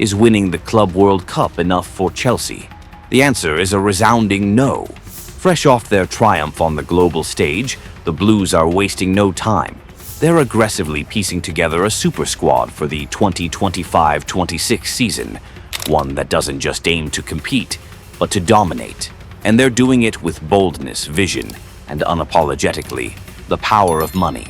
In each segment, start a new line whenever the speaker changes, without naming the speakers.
Is winning the Club World Cup enough for Chelsea? The answer is a resounding no. Fresh off their triumph on the global stage, the Blues are wasting no time. They're aggressively piecing together a super squad for the 2025-26 season, one that doesn't just aim to compete, but to dominate. And they're doing it with boldness, vision, and unapologetically, the power of money.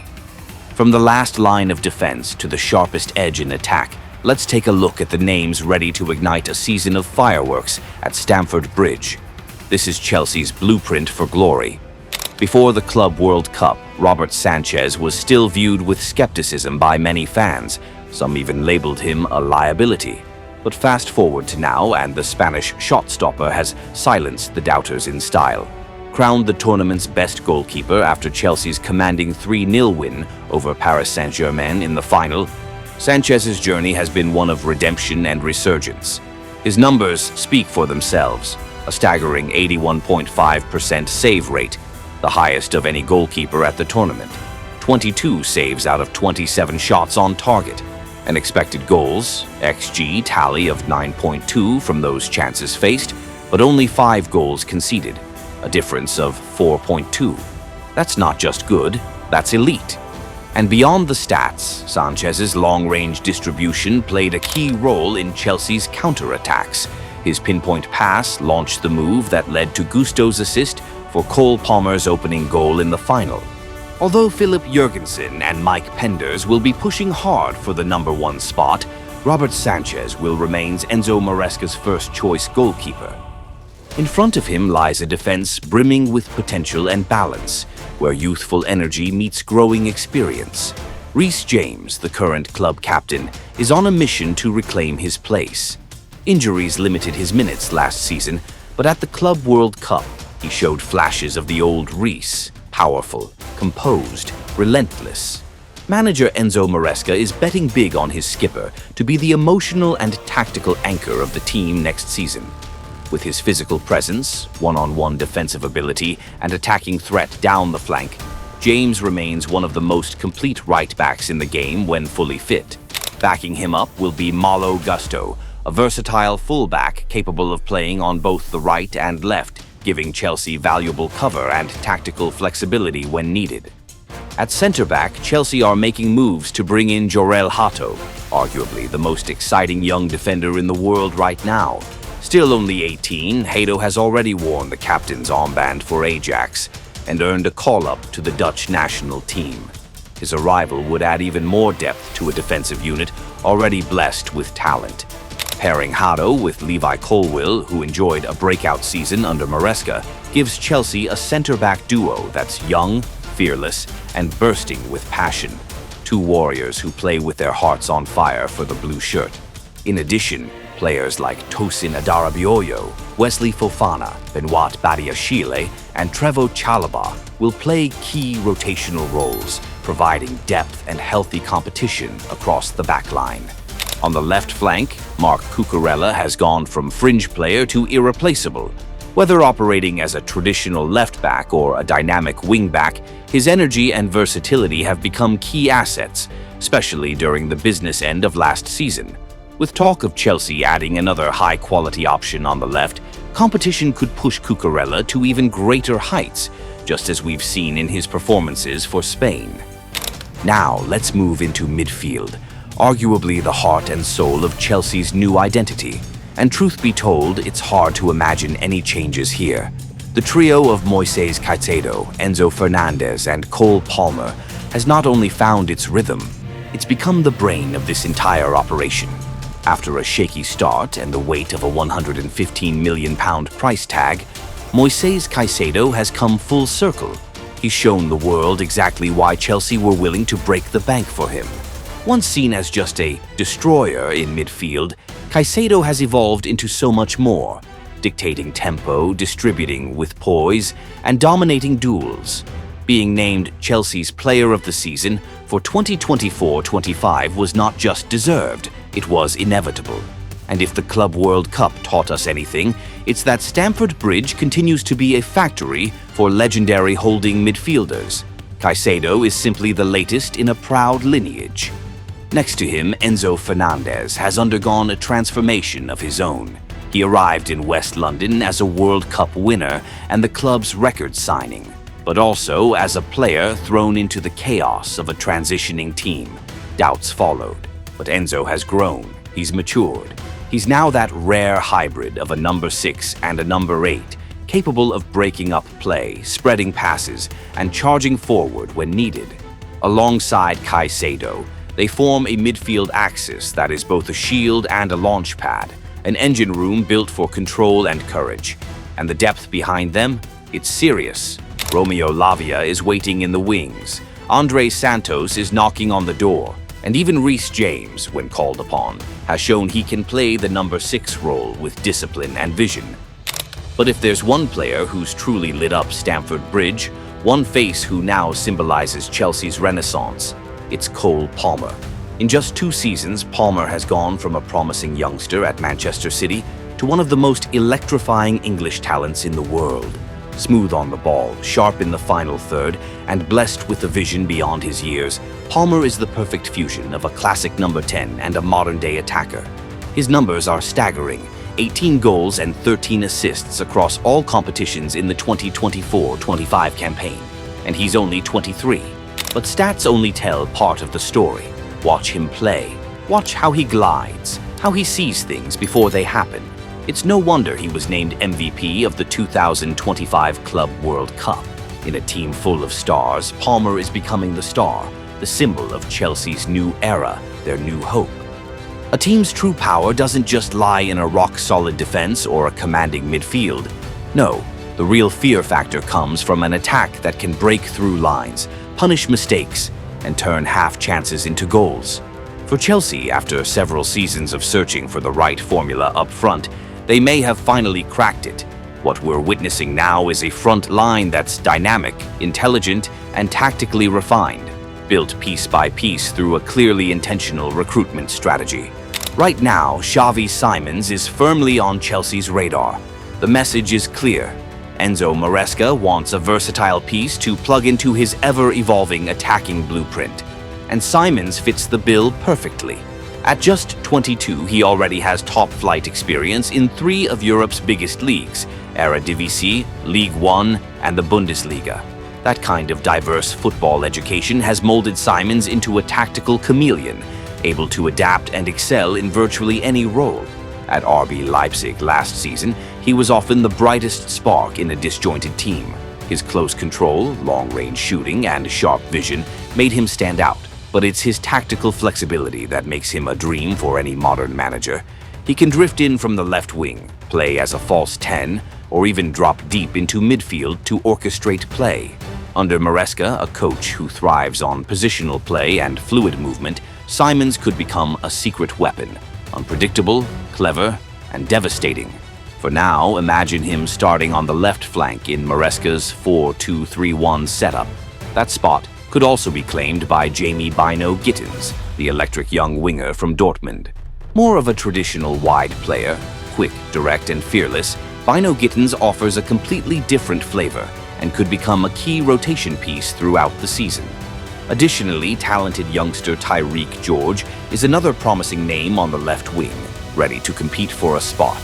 From the last line of defense to the sharpest edge in attack, let's take a look at the names ready to ignite a season of fireworks at Stamford Bridge. This is Chelsea's blueprint for glory. Before the Club World Cup, Robert Sanchez was still viewed with skepticism by many fans. Some even labeled him a liability. But fast forward to now, and the Spanish shot-stopper has silenced the doubters in style. Crowned the tournament's best goalkeeper after Chelsea's commanding 3-0 win over Paris Saint-Germain in the final, Sanchez's journey has been one of redemption and resurgence. His numbers speak for themselves. A staggering 81.5% save rate, the highest of any goalkeeper at the tournament. 22 saves out of 27 shots on target. An expected goals, XG tally of 9.2 from those chances faced, but only 5 goals conceded, a difference of 4.2. That's not just good, that's elite. And beyond the stats, Sanchez's long-range distribution played a key role in Chelsea's counter-attacks. His pinpoint pass launched the move that led to Gusto's assist for Cole Palmer's opening goal in the final. Although Philip Jurgensen and Mike Penders will be pushing hard for the #1 spot, Robert Sanchez will remain Enzo Maresca's first-choice goalkeeper. In front of him lies a defense brimming with potential and balance, where youthful energy meets growing experience. Reece James, the current club captain, is on a mission to reclaim his place. Injuries limited his minutes last season, but at the Club World Cup, he showed flashes of the old Reece, powerful, composed, relentless. Manager Enzo Maresca is betting big on his skipper to be the emotional and tactical anchor of the team next season. With his physical presence, one-on-one defensive ability, and attacking threat down the flank, James remains one of the most complete right-backs in the game when fully fit. Backing him up will be Malo Gusto, a versatile fullback capable of playing on both the right and left, giving Chelsea valuable cover and tactical flexibility when needed. At centre-back, Chelsea are making moves to bring in Jorel Hato, arguably the most exciting young defender in the world right now. Still only 18, Hato has already worn the captain's armband for Ajax and earned a call-up to the Dutch national team. His arrival would add even more depth to a defensive unit already blessed with talent. Pairing Hato with Levi Colwill, who enjoyed a breakout season under Maresca, gives Chelsea a centre-back duo that's young, fearless, and bursting with passion. Two warriors who play with their hearts on fire for the blue shirt. In addition, players like Tosin Adarabioyo, Wesley Fofana, Benoit Badiashile, and Trevoh Chalobah will play key rotational roles, providing depth and healthy competition across the backline. On the left flank, Marc Cucurella has gone from fringe player to irreplaceable. Whether operating as a traditional left-back or a dynamic wing-back, his energy and versatility have become key assets, especially during the business end of last season. With talk of Chelsea adding another high-quality option on the left, competition could push Cucurella to even greater heights, just as we've seen in his performances for Spain. Now, let's move into midfield, arguably the heart and soul of Chelsea's new identity. And truth be told, it's hard to imagine any changes here. The trio of Moises Caicedo, Enzo Fernandez, and Cole Palmer has not only found its rhythm, it's become the brain of this entire operation. After a shaky start and the weight of a £115 million price tag, Moises Caicedo has come full circle. He's shown the world exactly why Chelsea were willing to break the bank for him. Once seen as just a destroyer in midfield, Caicedo has evolved into so much more, dictating tempo, distributing with poise, and dominating duels. Being named Chelsea's Player of the Season for 2024-25 was not just deserved, it was inevitable. And if the Club World Cup taught us anything, it's that Stamford Bridge continues to be a factory for legendary holding midfielders. Caicedo is simply the latest in a proud lineage. Next to him, Enzo Fernandez has undergone a transformation of his own. He arrived in West London as a World Cup winner and the club's record signing, but also as a player thrown into the chaos of a transitioning team. Doubts followed, but Enzo has grown. He's matured. He's now that rare hybrid of a number 6 and a number 8, capable of breaking up play, spreading passes, and charging forward when needed. Alongside Caicedo, they form a midfield axis that is both a shield and a launch pad, an engine room built for control and courage. And the depth behind them? It's serious. Romeo Lavia is waiting in the wings. Andre Santos is knocking on the door. And even Reece James, when called upon, has shown he can play the number 6 role with discipline and vision. But if there's one player who's truly lit up Stamford Bridge, one face who now symbolizes Chelsea's renaissance, it's Cole Palmer. In just 2 seasons, Palmer has gone from a promising youngster at Manchester City to one of the most electrifying English talents in the world. Smooth on the ball, sharp in the final third, and blessed with a vision beyond his years, Palmer is the perfect fusion of a classic number 10 and a modern-day attacker. His numbers are staggering: 18 goals and 13 assists across all competitions in the 2024-25 campaign. And he's only 23. But stats only tell part of the story. Watch him play. Watch how he glides, how he sees things before they happen. It's no wonder he was named MVP of the 2025 Club World Cup. In a team full of stars, Palmer is becoming the star, the symbol of Chelsea's new era, their new hope. A team's true power doesn't just lie in a rock-solid defense or a commanding midfield. No, the real fear factor comes from an attack that can break through lines, punish mistakes, and turn half chances into goals. For Chelsea, after several seasons of searching for the right formula up front, they may have finally cracked it. What we're witnessing now is a front line that's dynamic, intelligent, and tactically refined, built piece by piece through a clearly intentional recruitment strategy. Right now, Xavi Simons is firmly on Chelsea's radar. The message is clear. Enzo Maresca wants a versatile piece to plug into his ever-evolving attacking blueprint, and Simons fits the bill perfectly. At just 22, he already has top-flight experience in 3 of Europe's biggest leagues, Eredivisie, Ligue 1, and the Bundesliga. That kind of diverse football education has molded Simons into a tactical chameleon, able to adapt and excel in virtually any role. At RB Leipzig last season, he was often the brightest spark in a disjointed team. His close control, long-range shooting, and sharp vision made him stand out. But it's his tactical flexibility that makes him a dream for any modern manager. He can drift in from the left wing, play as a false 10, or even drop deep into midfield to orchestrate play. Under Maresca, a coach who thrives on positional play and fluid movement, Simons could become a secret weapon, unpredictable, clever, and devastating. For now, imagine him starting on the left flank in Maresca's 4-2-3-1 setup. That spot could also be claimed by Jamie Bino Gittins, the electric young winger from Dortmund. More of a traditional wide player, quick, direct, and fearless, Bino Gittins offers a completely different flavor and could become a key rotation piece throughout the season. Additionally, talented youngster Tyreek George is another promising name on the left wing, ready to compete for a spot.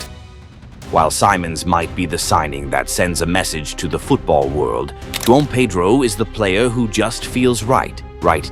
While Simons might be the signing that sends a message to the football world, Joan Pedro is the player who just feels right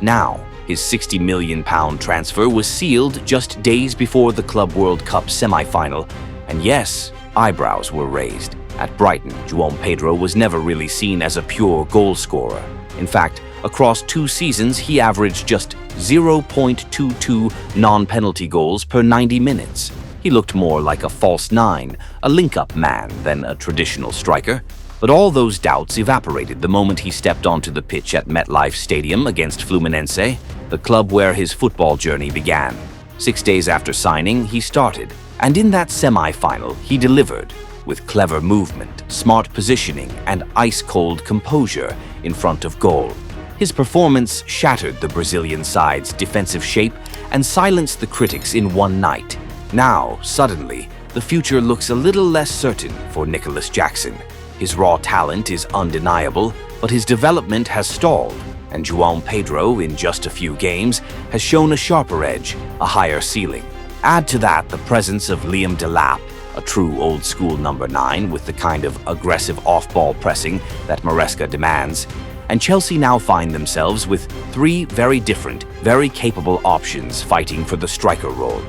now. His £60 million transfer was sealed just days before the Club World Cup semi-final, and yes, eyebrows were raised. At Brighton, Joan Pedro was never really seen as a pure goal scorer. In fact, across 2 seasons, he averaged just 0.22 non-penalty goals per 90 minutes. He looked more like a false 9, a link-up man, than a traditional striker. But all those doubts evaporated the moment he stepped onto the pitch at MetLife Stadium against Fluminense, the club where his football journey began. 6 days after signing, he started, and in that semi-final, he delivered, with clever movement, smart positioning, and ice-cold composure in front of goal. His performance shattered the Brazilian side's defensive shape and silenced the critics in one night. Now, suddenly, the future looks a little less certain for Nicholas Jackson. His raw talent is undeniable, but his development has stalled, and Joan Pedro, in just a few games, has shown a sharper edge, a higher ceiling. Add to that the presence of Liam Delap, a true old-school number 9 with the kind of aggressive off-ball pressing that Maresca demands, and Chelsea now find themselves with 3 very different, very capable options fighting for the striker role.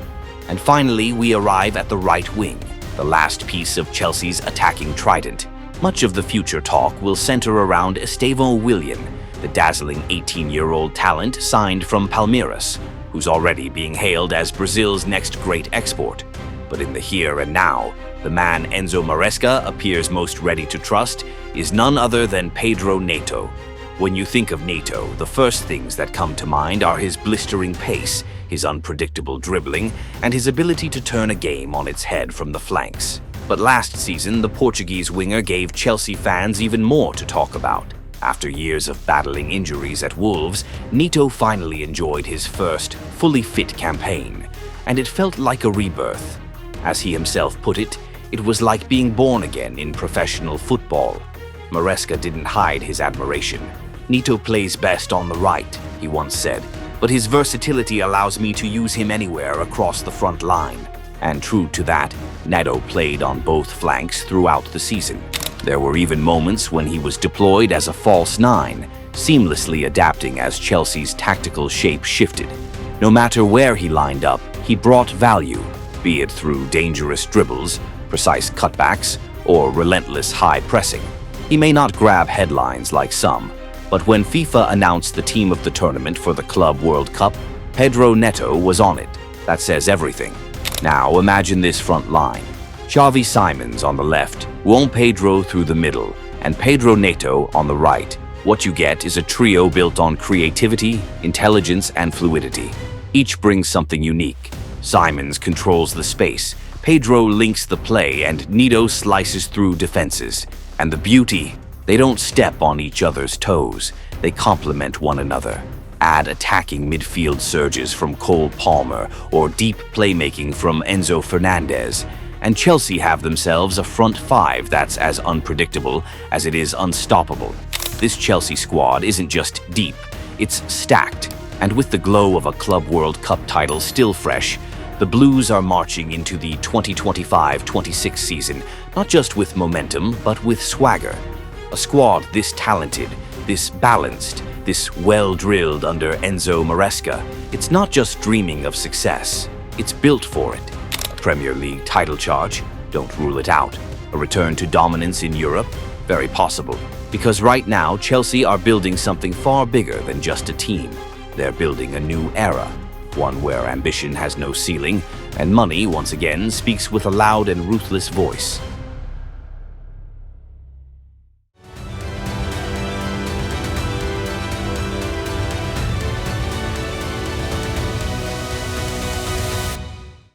And finally, we arrive at the right wing, the last piece of Chelsea's attacking trident. Much of the future talk will center around Estevão Willian, the dazzling 18-year-old talent signed from Palmeiras, who's already being hailed as Brazil's next great export. But in the here and now, the man Enzo Maresca appears most ready to trust is none other than Pedro Neto. When you think of Neto, the first things that come to mind are his blistering pace, his unpredictable dribbling, and his ability to turn a game on its head from the flanks. But last season, the Portuguese winger gave Chelsea fans even more to talk about. After years of battling injuries at Wolves, Neto finally enjoyed his first fully fit campaign, and it felt like a rebirth. As he himself put it, it was like being born again in professional football. Maresca didn't hide his admiration. "Neto plays best on the right," he once said, "but his versatility allows me to use him anywhere across the front line." And true to that, Neto played on both flanks throughout the season. There were even moments when he was deployed as a false 9, seamlessly adapting as Chelsea's tactical shape shifted. No matter where he lined up, he brought value, be it through dangerous dribbles, precise cutbacks, or relentless high pressing. He may not grab headlines like some, but when FIFA announced the team of the tournament for the Club World Cup, Pedro Neto was on it. That says everything. Now imagine this front line. Xavi Simons on the left, Joan Pedro through the middle, and Pedro Neto on the right. What you get is a trio built on creativity, intelligence, and fluidity. Each brings something unique. Simons controls the space, Pedro links the play, and Neto slices through defenses. And the beauty? They don't step on each other's toes. They complement one another. Add attacking midfield surges from Cole Palmer or deep playmaking from Enzo Fernandez, and Chelsea have themselves a front 5 that's as unpredictable as it is unstoppable. This Chelsea squad isn't just deep, it's stacked. And with the glow of a Club World Cup title still fresh, the Blues are marching into the 2025-26 season, not just with momentum, but with swagger. A squad this talented, this balanced, this well-drilled under Enzo Maresca, it's not just dreaming of success, it's built for it. A Premier League title charge? Don't rule it out. A return to dominance in Europe? Very possible. Because right now, Chelsea are building something far bigger than just a team. They're building a new era, one where ambition has no ceiling, and money, once again, speaks with a loud and ruthless voice.